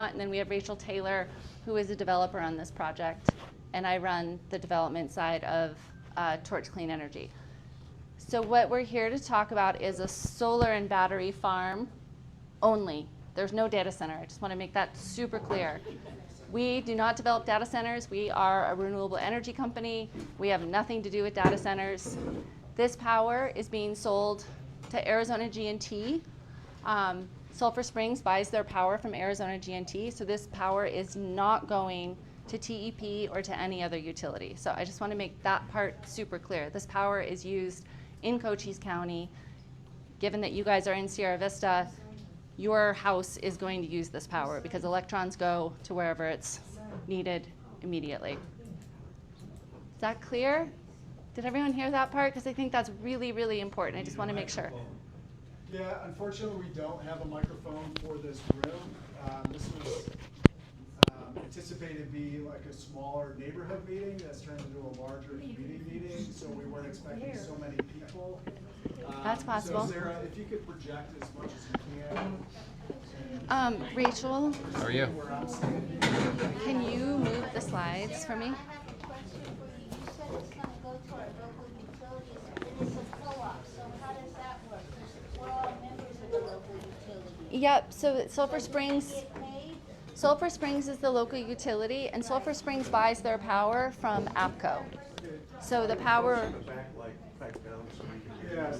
And then we have Rachel Taylor, who is a developer on this project, and I run the development side of Torch Clean Energy. So what we're here to talk about is a solar and battery farm only. There's no data center. I just want to make that super clear. We do not develop data centers. We are a renewable energy company. We have nothing to do with data centers. This power is being sold to Arizona G&T. Sulphur Springs buys their power from Arizona G&T, so this power is not going to TEP or to any other utility. So I just want to make that part super clear. This power is used in Cochise County. Given that you guys are in Sierra Vista, your house is going to use this power because electrons go to wherever it's needed immediately. Is that clear? Did everyone hear that part? Because I think that's really, really important. I just want to make sure. Yeah, unfortunately, we don't have a microphone for this room. This was anticipated to be like a smaller neighborhood meeting that's turned into a larger community meeting, so we weren't expecting so many people. That's possible. So Sarah, if you could project as much as you can. Rachel, How are you? can you move the slides for me? I have a question for you. You said it's going to go to our local utilities, and it's a co-op, so how does that work? Because we're all members of the local utility. Yep, so Sulphur Springs. Get paid? Sulphur Springs is the local utility, and Sulphur Springs buys their power from APCO. So the power. Yeah.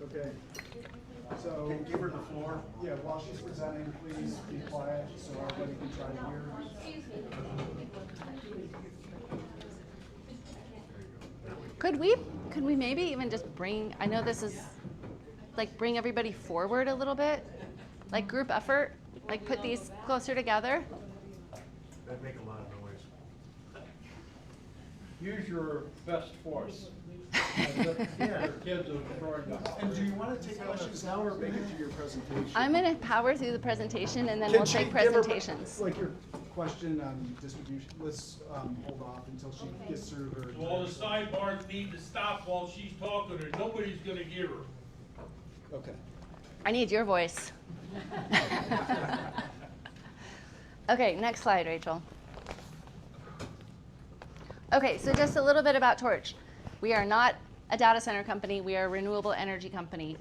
Okay. So give her the floor. Yeah, while she's presenting, please be quiet so everybody can try to hear. Could we maybe even just bring, I know this is like bring everybody forward a little bit, like group effort, like put these closer together. That'd make a lot of noise. Use your best force. Your kids are throwing up. And do you want to take questions now or make it through your presentation? I'm going to power through the presentation and then Can we'll she take give her, presentations. like your question on distribution, let's hold off until she gets through her. So all the sidebars need to stop while she's talking, or nobody's gonna hear her. Okay. I need your voice. Okay, next slide, Rachel. Okay, so just a little bit about Torch. We are not a data center company. We are a renewable energy company.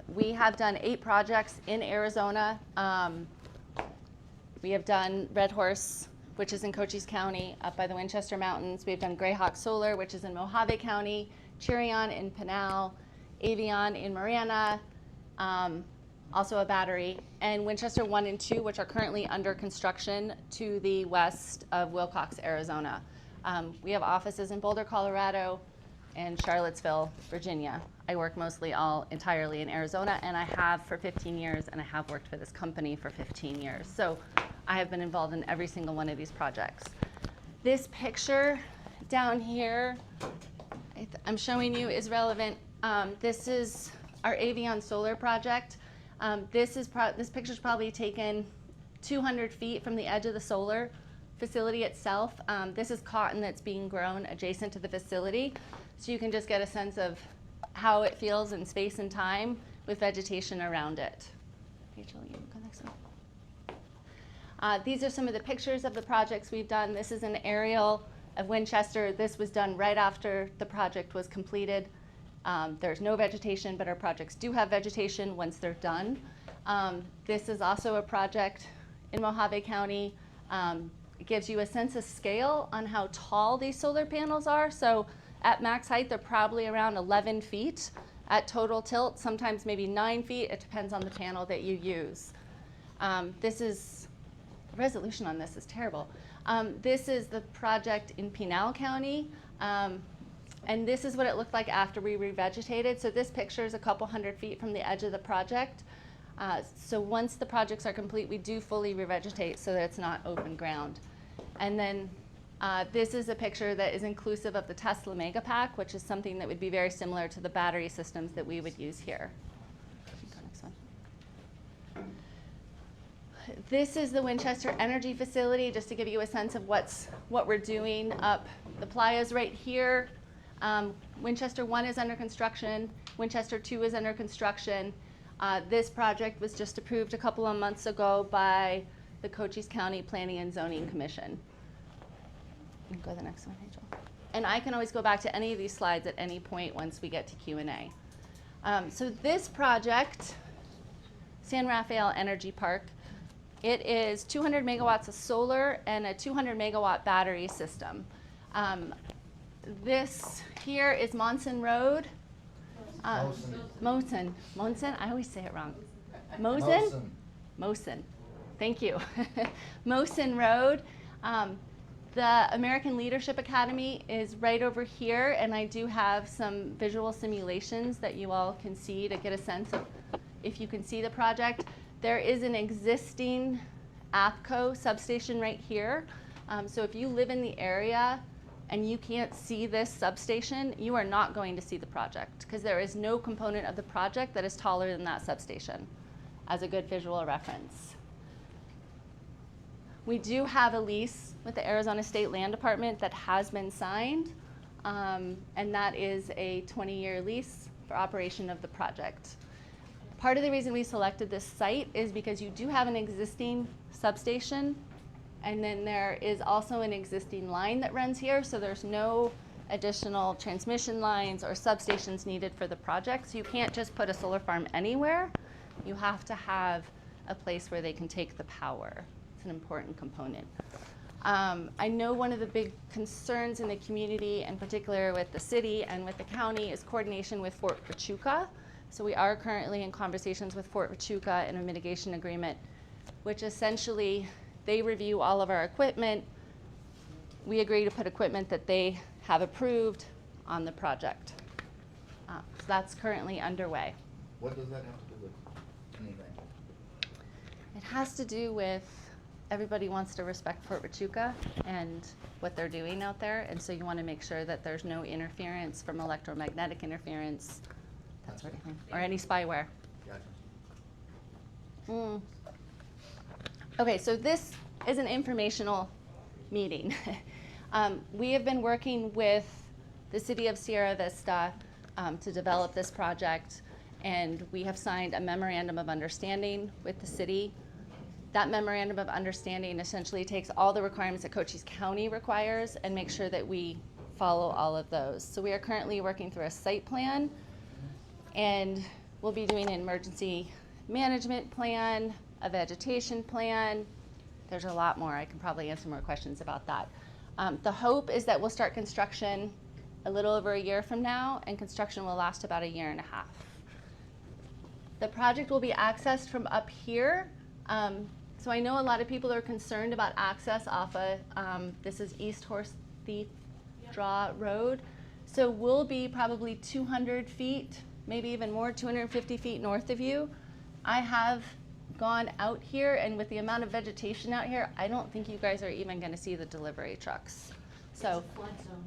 We have done 8 projects in Arizona. We have done Red Horse, which is in Cochise County, up by the Winchester Mountains. We've done Greyhawk Solar, which is in Mojave County, Chirion in Pinal, Avion in Marana, also a battery, and Winchester 1 and 2, which are currently under construction to the west of Wilcox, Arizona. We have offices in Boulder, Colorado, and Charlottesville, Virginia. I work mostly entirely in Arizona, and I have for 15 years, and I have worked for this company for 15 years. So I have been involved in every single one of these projects. This picture down here, I'm showing you is relevant. This is our Avion solar project. This picture is probably taken 200 feet from the edge of the solar facility itself. This is cotton that's being grown adjacent to the facility. So you can just get a sense of how it feels in space and time with vegetation around it. Rachel, you go next one. These are some of the pictures of the projects we've done. This is an aerial of Winchester. This was done right after the project was completed. There's no vegetation, but our projects do have vegetation once they're done. This is also a project in Mojave County. It gives you a sense of scale on how tall these solar panels are. So at max height, they're probably around 11 feet. At total tilt, sometimes maybe 9 feet. It depends on the panel that you use. The resolution on this is terrible. This is the project in Pinal County. And this is what it looked like after we revegetated. So this picture is a couple hundred feet from the edge of the project. So once the projects are complete, we do fully revegetate so that it's not open ground. And then this is a picture that is inclusive of the Tesla Megapack, which is something that would be very similar to the battery systems that we would use here. Next one. This is the Winchester Energy Facility, just to give you a sense of what we're doing up. The playa's right here. Winchester 1 is under construction. Winchester 2 is under construction. This project was just approved a couple of months ago by the Cochise County Planning and Zoning Commission. You can go to the next one, Rachel. And I can always go back to any of these slides at any point once we get to Q&A. So this project, San Rafael Energy Park, it is 200 megawatts of solar and a 200 megawatt battery system. This here is Monson Road. Mosen. I always say it wrong. Mosen. Thank you. Mosen Road. The American Leadership Academy is right over here, and I do have some visual simulations that you all can see to get a sense of if you can see the project. There is an existing APCO substation right here. So if you live in the area and you can't see this substation, you are not going to see the project because there is no component of the project that is taller than that substation, as a good visual reference. We do have a lease with the Arizona State Land Department that has been signed, and that is a 20-year lease for operation of the project. Part of the reason we selected this site is because you do have an existing substation, and then there is also an existing line that runs here, so there's no additional transmission lines or substations needed for the project. So you can't just put a solar farm anywhere. You have to have a place where they can take the power. It's an important component. I know one of the big concerns in the community, in particular with the city and with the county, is coordination with Fort Huachuca. So we are currently in conversations with Fort Huachuca in a mitigation agreement, which essentially they review all of our equipment. We agree to put equipment that they have approved on the project. So that's currently underway. What does that have to do with anything? It has to do with everybody wants to respect Fort Huachuca and what they're doing out there, and so you want to make sure that there's no interference from electromagnetic interference, that sort of thing, or any spyware. Gotcha. Okay, so this is an informational meeting. We have been working with the city of Sierra Vista to develop this project, and we have signed a memorandum of understanding with the city. That memorandum of understanding essentially takes all the requirements that Cochise County requires and makes sure that we follow all of those. So we are currently working through a site plan, and we'll be doing an emergency management plan, a vegetation plan. There's a lot more. I can probably answer more questions about that. The hope is that we'll start construction a little over a year from now, and construction will last about 1.5 years. The project will be accessed from up here. So I know a lot of people are concerned about access off of, this is East Horse Thief Draw Road. So we'll be probably 200 feet, maybe even more, 250 feet north of you. I have gone out here, and with the amount of vegetation out here, I don't think you guys are even going to see the delivery trucks. So Flood zone.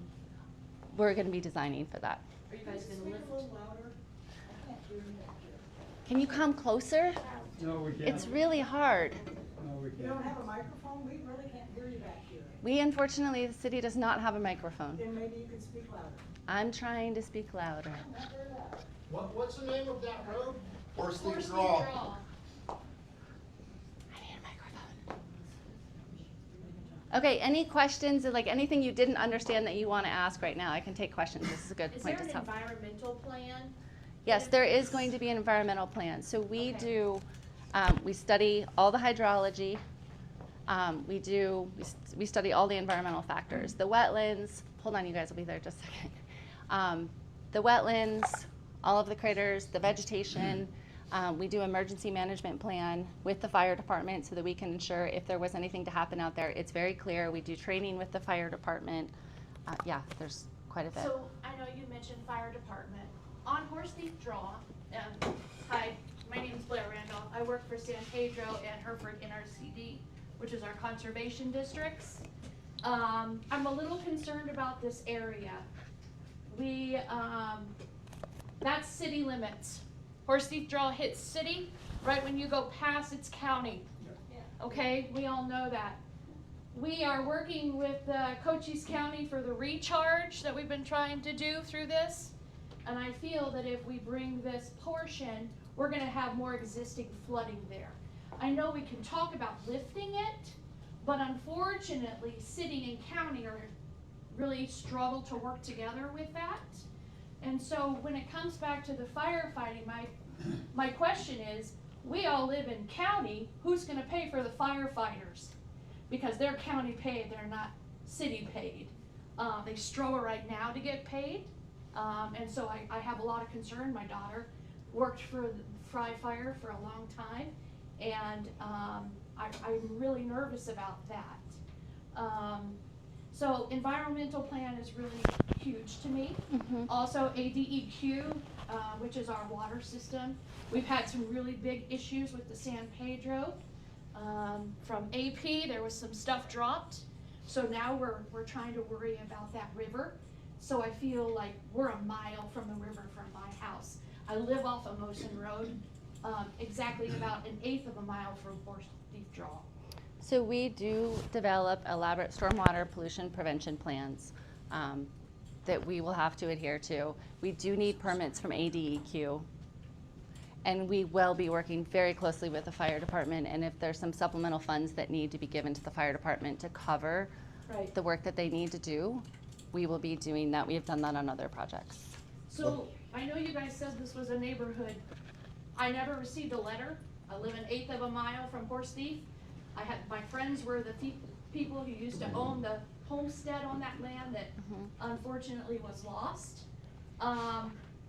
we're going to be designing for that. Are you guys gonna lift? Can you come closer? No, we can't. It's really hard. No, we You can't. don't have a microphone? We really can't hear you back here. We, unfortunately, the city does not have a microphone. Then maybe you could speak louder. I'm trying to speak louder. Not very loud. What's the name of that road? Horse Thief Horse Draw. draw. I need a microphone. Okay, any questions, or like anything you didn't understand that you want to ask right now? I can take questions. This is a good Is point there to an stop. environmental plan? Yes, there is going to be an environmental plan. So we Okay. do, we study all the hydrology. We study all the environmental factors. The wetlands, hold on, you guys will be there just a second. The wetlands, all of the critters, the vegetation. We do emergency management plan with the fire department so that we can ensure if there was anything to happen out there, it's very clear. We do training with the fire department. Yeah, there's quite a bit. So I know you mentioned fire department. On Horse Thief Draw, hi, my name's Blair Randolph. I work for San Pedro and Hereford NRCD, which is our conservation districts. I'm a little concerned about this area. That's city limits. Horse Thief Draw hits city, right when you go past it's county. Okay, we all know that. We are working with Cochise County for the recharge that we've been trying to do through this. And I feel that if we bring this portion, we're gonna have more existing flooding there. I know we can talk about lifting it, but unfortunately, city and county are really struggle to work together with that. And so when it comes back to the firefighting, my question is, we all live in county, who's gonna pay for the firefighters? Because they're county paid, they're not city paid. They struggle right now to get paid. And so I have a lot of concern. My daughter worked for Fry Fire for a long time, and I'm really nervous about that. So environmental plan is really huge to me. Also ADEQ, which is our water system. We've had some really big issues with the San Pedro. From AP, there was some stuff dropped. So now we're trying to worry about that river. So I feel like we're a mile from the river from my house. I live off of Mosen Road, exactly about 1/8 of a mile from Horse Thief Draw. So we do develop elaborate stormwater pollution prevention plans that we will have to adhere to. We do need permits from ADEQ. And we will be working very closely with the fire department, and if there's some supplemental funds that need to be given to the fire department to cover Right. the work that they need to do, we will be doing that. We have done that on other projects. So I know you guys said this was a neighborhood. I never received a letter. I live 1/8 of a mile from Horse Thief. My friends were the people who used to own the homestead on that land that unfortunately was lost.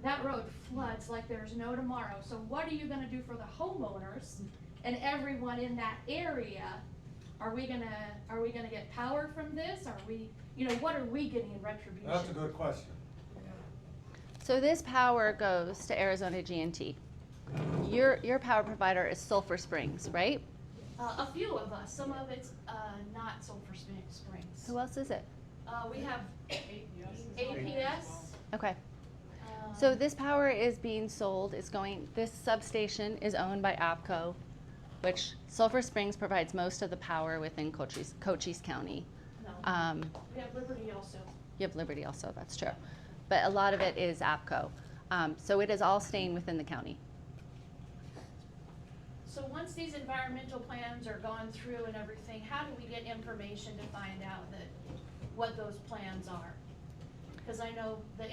That road floods like there's no tomorrow. So what are you gonna do for the homeowners and everyone in that area? Are we gonna get power from this? Are we, what are we getting in retribution? That's a good question. So this power goes to Arizona G&T. Your power provider is Sulphur Springs, right? A few of us, some of it's not Sulphur Springs. Who else is it? We have APS. Okay. So this power is being sold, this substation is owned by APCO, which Sulphur Springs provides most of the power within Cochise County. No, we have Liberty also. You have Liberty also, that's true. But a lot of it is APCO. So it is all staying within the county. So once these environmental plans are gone through and everything, how do we get information to find out what those plans are? Because I know the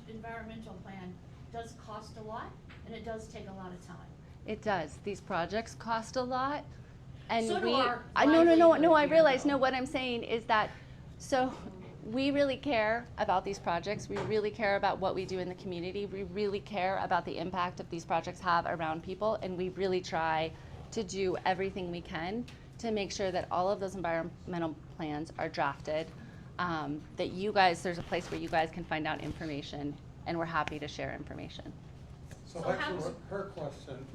environmental plan does cost a lot, and it does take a lot of time. It does. These projects cost a lot. And So do we, our no, I livelihood realize, here, no, what I'm saying is that, so we really care about these projects. We really care about what we do in the community. We really care about the impact that these projects have around people, and we really try to do everything we can to make sure that all of those environmental plans are drafted, that you guys, there's a place where you guys can find out information, and we're happy to share information. So So back how to does- her question,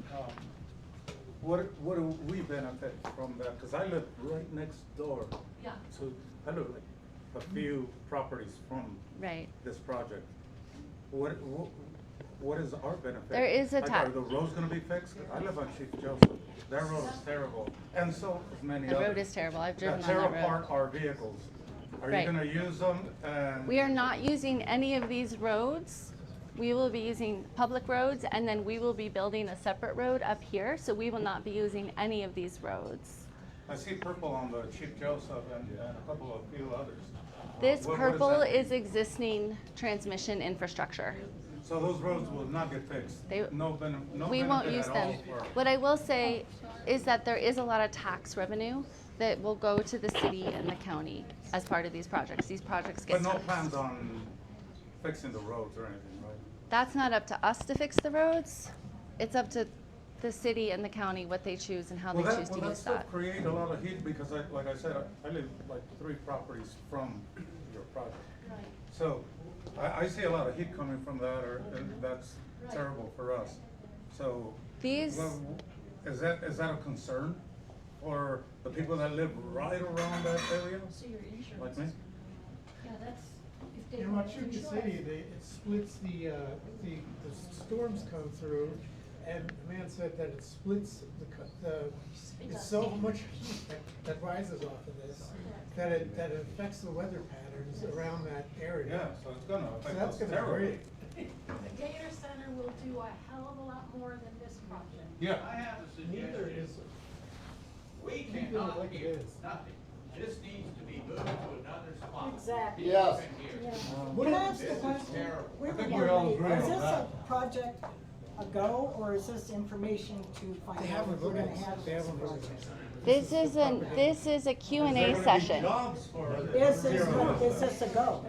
what do we benefit from that? Because I live right next door. Yeah. So I live like a few properties from Right. this project. What is our benefit? There is a Like, tax. are the roads gonna be fixed? I live on Chief Joseph. That road is terrible, and so is many The others. road is terrible. I've driven That on tear that road. apart our vehicles. Are you Right. gonna use them and? We are not using any of these roads. We will be using public roads, and then we will be building a separate road up here, so we will not be using any of these roads. I see purple on the Chief Joseph and a couple of few others. This What is purple that? is existing transmission infrastructure. So those roads will not get fixed? They- No no We won't benefit use at them. all for- What I will say is that there is a lot of tax revenue that will go to the city and the county as part of these projects. These projects get But no taxed. plans on fixing the roads or anything, right? That's not up to us to fix the roads. It's up to the city and the county what they choose and how they choose to Will that use still that. create a lot of heat? Because like I said, I live like 3 properties from your project. Right. So I see a lot of heat coming from that, and that's Right. terrible for us. So, These, well, is that a concern for the people that live right around that area, So your insurance. like me? Yeah, that's, if they In want Huachuca insurance. City, it splits the storms come through, and the man said that it splits it's so much heat that rises off of this, that it affects the weather patterns around that area. Yeah, so it's gonna So affect that's us gonna terribly. break. The data center will do a hell of a lot more than this project. Yeah. I have a Neither suggestion. is, We Keep it cannot like it hear is. nothing. This needs to be moved to another spot. Exactly. Yes. Can I ask This a is question? terrible. We I were think here we all late. agree Is on this a that. project a go, or is this information to find They out if haven't we're looked gonna at have it, they this haven't looked project? at it. This is a Q&A Is there gonna be session. jobs for Is Sierra Vista? this a go?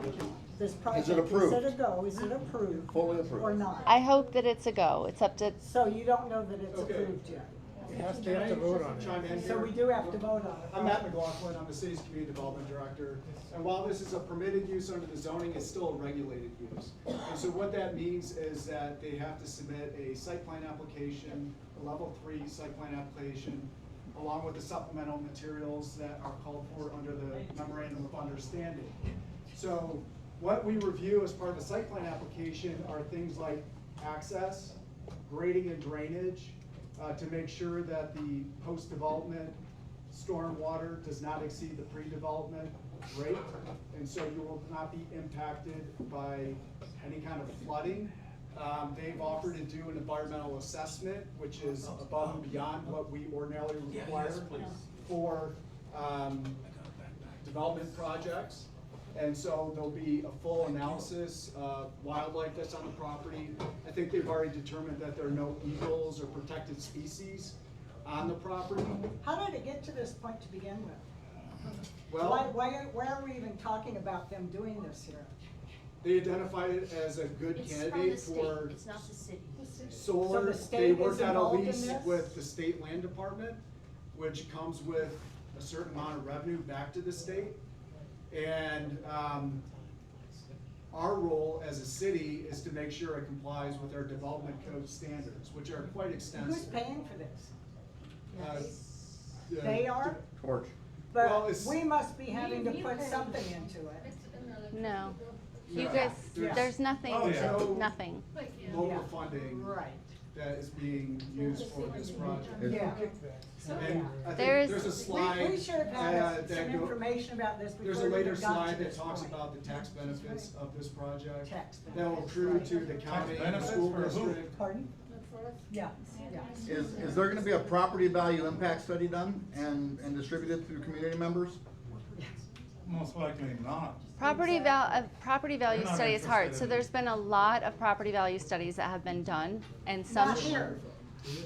This project, is approved? it a go? Is it approved? Fully approved. Or not? I hope that it's a go. It's up to, So you don't know that it's Okay. approved yet? They have to vote on it. Chime in So here? we do have to vote on it. I'm Matt McLaughlin, I'm the city's community development director, and while this is a permitted use under the zoning, it's still a regulated use. And so what that means is that they have to submit a site plan application, a level 3 site plan application, along with the supplemental materials that are called for under the memorandum of understanding. So what we review as part of the site plan application are things like access, grading and drainage, to make sure that the post-development stormwater does not exceed the pre-development rate. And so you will not be impacted by any kind of flooding. They've offered to do an environmental assessment, which is above and beyond what we ordinarily require for development projects. And so there'll be a full analysis of wildlife that's on the property. I think they've already determined that there are no eagles or protected species on the property. How did it get to this point to begin with? Well, Why are we even talking about them doing this here? they identified it as a good It's from the candidate state, for it's not the city. solar. So the They state worked is out a involved in lease this? with the state land department, which comes with a certain amount of revenue back to the state. And, our role as a city is to make sure it complies with our development code standards, which are quite Who's extensive. paying for this? Uh, They are? Torch. Well, But it's- we must be having to put something into it. no. You No. guys, There's there's nothing, Oh, yeah. nothing. local Yeah. funding Right. that is being used for this project. Yeah. And I There's- think there's a slide, We should have had that some go- information about this before there's a we later even got to slide that this talks point. about the tax benefits of this project. Tax That will benefits, accrue right. to the county and the benefits school for who? district. Pardon? Yeah, yeah. Is there gonna be a property value impact study done and distributed through community members? Most likely not. Property value They're not study is hard, interested so in- there's been a lot of property value studies that have been done, and some. Not here.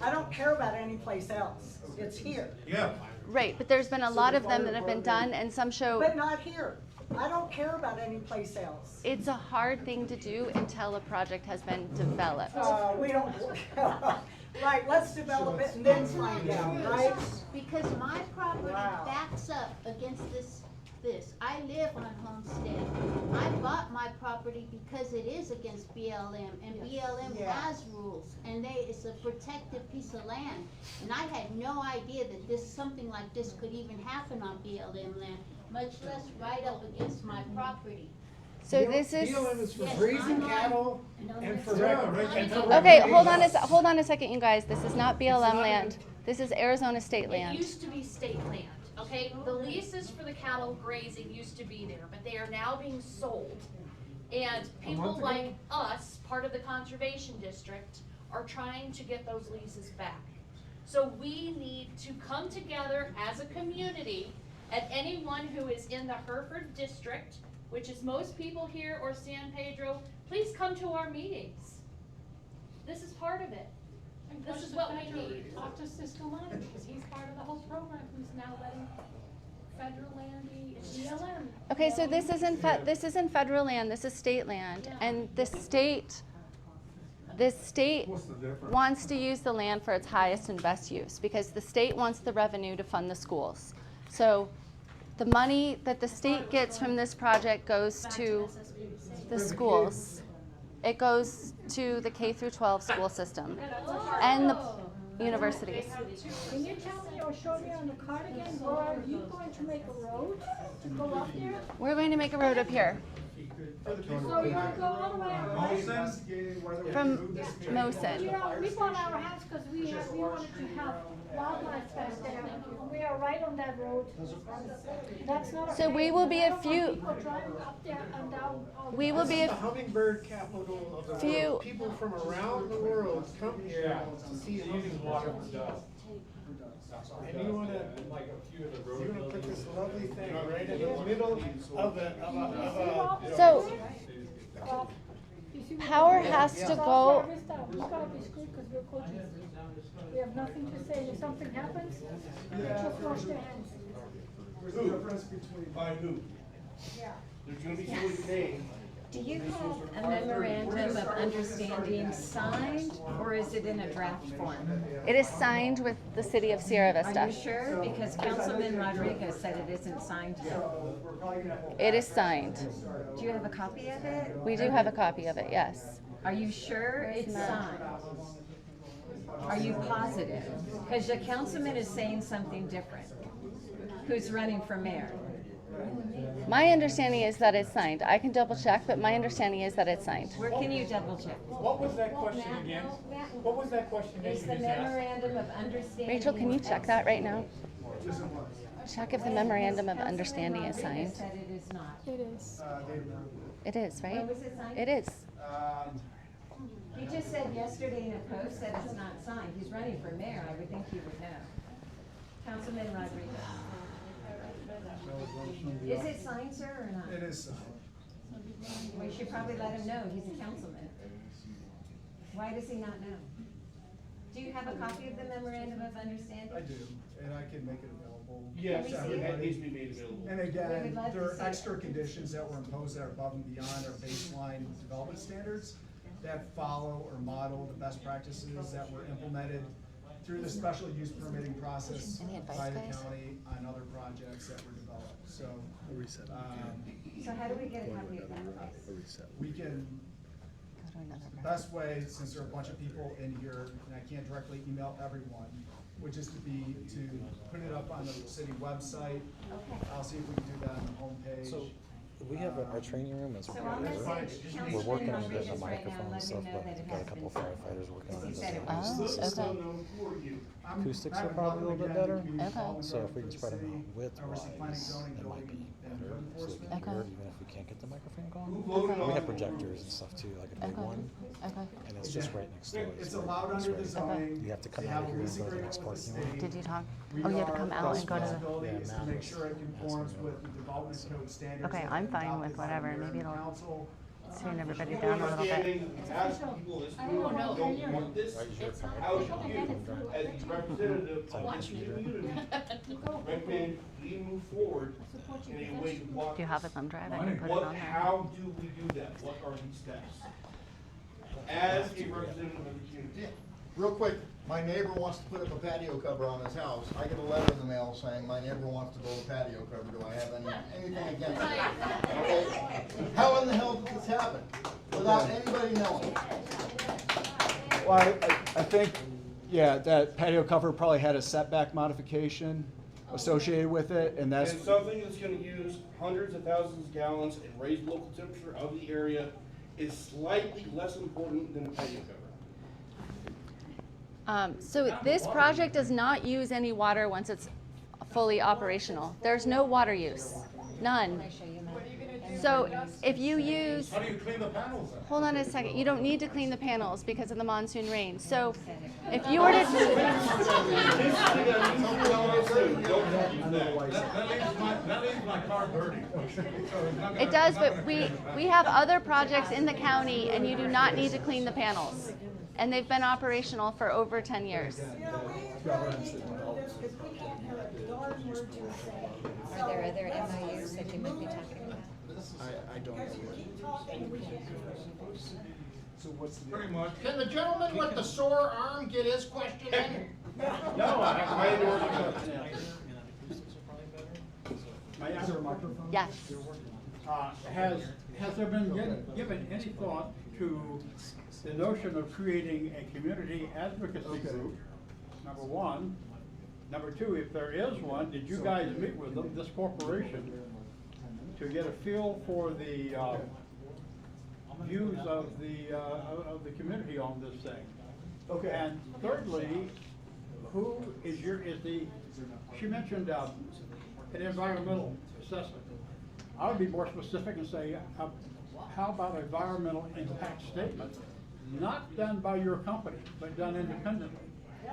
I don't care about any place else. It's here, Yeah. Right, but there's been a So lot the of them fire that have been department- done, and some show. but not here. I don't care about any place else. It's a hard thing to do until a project has been developed. We don't, right, let's develop it and then find out, right? Because my property Wow. backs up against this. I live on Homestead. I bought my property because it is against BLM, and BLM Yeah. has rules, and it's a protected piece of land. And I had no idea that something like this could even happen on BLM land, much less right up against my property. So this is. BLM is for Yes, grazing I'm on- cattle No, and for that's Yeah, rec- right. and for Okay, hold recreation. on a second, you guys. This is not BLM not land. even- This is Arizona state It land. used to be state land, okay? The leases for the cattle grazing used to be there, but they are now being sold. And people month ago? like us, part of the conservation district, are trying to get those leases back. So we need to come together as a community, and anyone who is in the Hereford district, which is most people here, or San Pedro, please come to our meetings. This is part of it. This is what we need. Talk to Cisco Monte, because he's part of the whole program, who's now letting federal land be BLM. Okay, so this isn't federal land, this is state land, and the state What's the difference? wants to use the land for its highest and best use, because the state wants the revenue to fund the schools. So the money that the state gets from this project goes to the schools. It goes to the K through 12 school system and the universities. Can you tell me or show me on the card again, where are you going to make a road to go up there? We're going to make a road up here For the people So you're gonna go all the way up, right? investigating whether we from move this to Mosen. You know, we bought our house because we wanted to have wildlife back there. We are right on that road. That's not a. So we will be a I don't want few- people driving up there and down. We will be This is a the hummingbird capital of the few- world. People from around the world come here to see Using hummingbirds. water for dust. And you wanna put this lovely thing right in the middle of a. So, You see, power we- has to South go. Sierra Vista, we gotta be screwed 'cause we're coaches. We have nothing to say. If something happens, just wash their hands. There's a difference between. By who? Yeah. There's gonna be somebody paying. Do you have a memorandum of understanding signed, or is it in a draft form? It is signed with the city of Sierra Are Vista. you sure? Because Councilman Rodriguez said it isn't signed yet. It is signed. Do you have a copy of it? We do have a copy of it, yes. Are you sure it's signed? Are you positive? Because the councilman is saying something different. Who's running for mayor? My understanding is that it's signed. I can double check, but my understanding is that it's signed. Where can you double check? What was that question again? What was that question that you Is just the asked? memorandum of understanding? Rachel, can you check that right now? Check if the memorandum of understanding is Councilman signed. Rodriguez said it is not. It is. It is, right? Oh, is it signed? It is. He just said yesterday in a post that it's not signed. He's running for mayor. I would think he would know. Councilman Rodriguez. Is it signed, sir, or not? It is signed. We should probably let him know. He's a councilman. Why does he not know? Do you have a copy of the memorandum of understanding? I do, and I can make it available. Yes, to that everybody. needs to be made available. And We again, would love to there are see it. extra conditions that were imposed that are above and beyond our baseline development standards that follow or model the best practices that were implemented through the special use permitting process Any advice, by the guys? county on other projects that were developed. So, So how do we get a copy of that? we can, Go to another the best way, since there are a bunch of people in here, and I can't directly email everyone, would just to put it up on the city website. Okay. I'll see if we can do that on the homepage. So we have our training room is So I'll message we're working Councilman on getting Rodriguez a right now microphone and and let stuff, him know but that it got a has couple been signed. firefighters working on He it. said it Oh, was. okay. I'm Acoustics are having probably a little bit again, better. community Okay. development So if we can for spread the them city, out width oversee planning, wise, zoning, it might building, be and better. code So it enforcement. can be Okay. heard even if we can't get the microphone going. voted We have on- projectors and stuff too, like a big Okay. one, Okay. and it's just right next door. It's right- allowed it's under the right- zoning. You have to come They out have of a here and lease go to the agreement next with parking the lot. state. Did you talk? Oh, you have to come out and go to the. Responsibility is to make Mappers. sure it conforms with the development code standards. Okay, that I'm are fine with adopted by whatever. the Maybe mayor and it'll council. tune everybody down a little bit. As people in this room don't want this, how should you, as the representative of this community, recommend we move forward in a way to block Do you have a this? thumb drive? I can put it What, on there. how do we do that? What are the steps? As a representative of the community. Real quick, my neighbor wants to put up a patio cover on his house. I get a letter in the mail saying my neighbor wants to build a patio cover. Do I have anything against it? Okay. How in the hell did this happen? Without anybody knowing? Well, I think, yeah, that patio cover probably had a setback modification associated with it, and that's. And something that's gonna use hundreds of thousands of gallons and raise the local temperature of the area is slightly less important than a patio cover. So this project does not use any water once it's fully operational. There's no water use, none. So if you use, How do you clean the panels then? hold on a second, you don't need to clean the panels because of the monsoon rain. So if you were to, That leaves my car dirty. it does, but we have other projects in the county and you do not need to clean the panels. And they've been operational for over 10 years. You know, we really need to do this because we can't hear a darn word you're saying. Are there other MOUs that you might be talking about? I don't Because you keep talking, we can't hear. So what's the? Pretty much. Can the gentleman with the sore arm get his question in? No, I endorse Is there a microphone? Yes. Has there been given any thought to the notion of creating a community advocacy group, number one? Number two, if there is one, did you guys meet with them, this corporation, to get a feel for the views of the community on this thing? Okay. And thirdly, who is she mentioned an environmental assessment. I would be more specific and say, how about environmental impact statement, not done by your company, but done independently?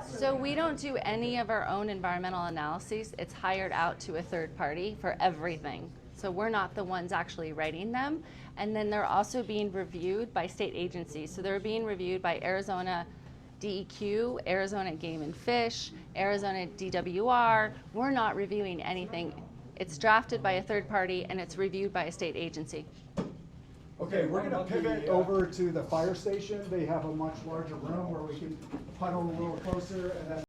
So we don't do any of our own environmental analyses. It's hired out to a third party for everything. So we're not the ones actually writing them. And then they're also being reviewed by state agencies. So they're being reviewed by Arizona DEQ, Arizona Game and Fish, Arizona DWR. We're not reviewing anything. It's drafted by a third party and it's reviewed by a state agency. Okay, we're gonna pivot over to the fire station. They have a much larger room where we can huddle a little closer, and then